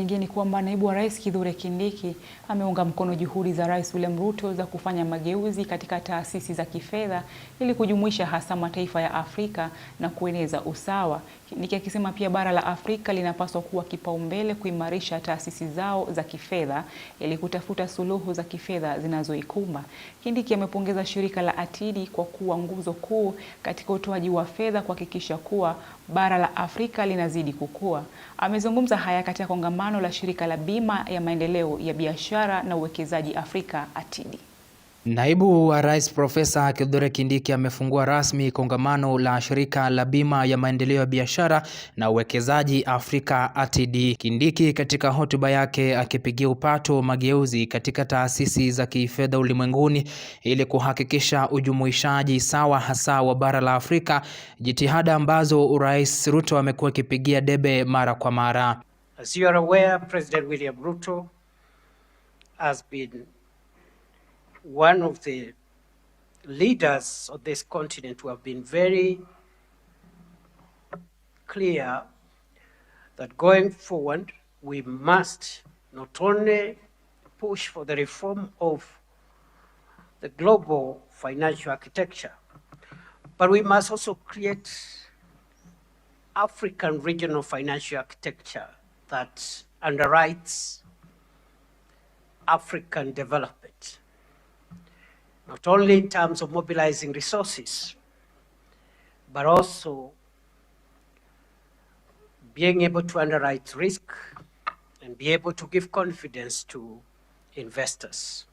mengine kwamba naibu wa rais Kithure Kindiki ameunga mkono juhudi za Rais William Ruto za kufanya mageuzi katika taasisi za kifedha ili kujumuisha hasa mataifa ya Afrika na kueneza usawa. Kindiki akisema pia bara la Afrika linapaswa kuwa kipaumbele kuimarisha taasisi zao za kifedha ili kutafuta suluhu za kifedha zinazoikumba. Kindiki amepongeza shirika la Atidi kwa kuwa nguzo kuu katika utoaji wa fedha kuhakikisha kuwa bara la Afrika linazidi kukua. Amezungumza haya katika kongamano la shirika la bima ya maendeleo ya biashara na uwekezaji Afrika Atidi. Naibu wa Rais Profesa Kithure Kindiki amefungua rasmi kongamano la shirika la bima ya maendeleo ya biashara na uwekezaji Afrika Atidi. Kindiki katika hotuba yake akipigia upato mageuzi katika taasisi za kifedha ulimwenguni ili kuhakikisha ujumuishaji sawa hasa wa bara la Afrika, jitihada ambazo Rais Ruto amekuwa akipigia debe mara kwa mara. As you are aware, President William Ruto has been one of the leaders of this continent who have been very clear that going forward, we must not only push for the reform of the global financial architecture, but we must also create African regional financial architecture that underwrites African development, not only in terms of mobilizing resources, but also being able to underwrite risk and be able to give confidence to investors.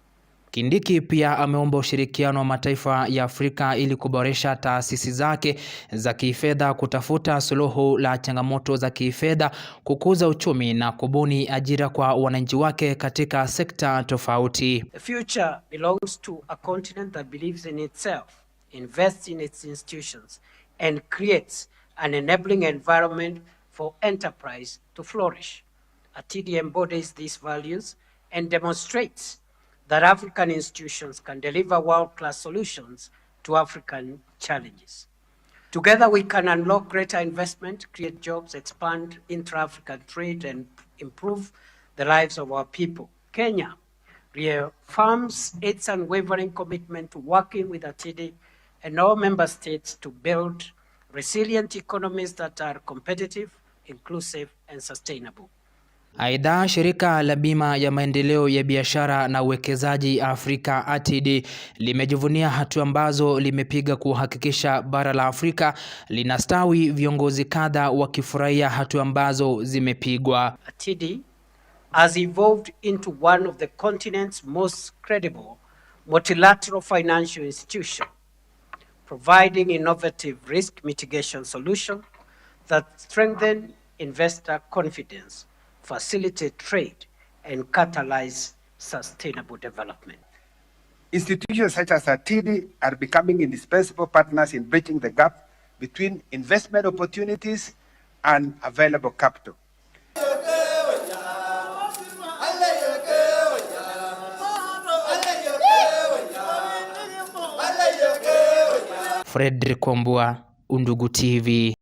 Kindiki pia ameomba ushirikiano wa mataifa ya Afrika ili kuboresha taasisi zake za kifedha, kutafuta suluhu la changamoto za kifedha, kukuza uchumi na kubuni ajira kwa wananchi wake katika sekta tofauti. The future belongs to a continent that believes in itself, invests in its institutions, and creates an enabling environment for enterprise to flourish. Atidi embodies these values and demonstrates that African institutions can deliver world-class solutions to African challenges. Together we can unlock greater investment, create jobs, expand intra-African trade, and improve the lives of our people. Kenya reaffirms its unwavering commitment to working with Atidi and all member states to build resilient economies that are competitive, inclusive, and sustainable. Aidha, shirika la bima ya maendeleo ya biashara na uwekezaji Afrika Atidi limejivunia hatua ambazo limepiga kuhakikisha bara la Afrika linastawi, viongozi kadha wakifurahia hatua ambazo zimepigwa. Atidi has evolved into one of the continent's most credible multilateral financial institutions, providing innovative risk mitigation solutions that strengthen investor confidence, facilitate trade, and catalyze sustainable development. Institutions such as Atidi are becoming indispensable partners in bridging the gap between investment opportunities and available capital. Fredrick Kwambua, Undugu TV.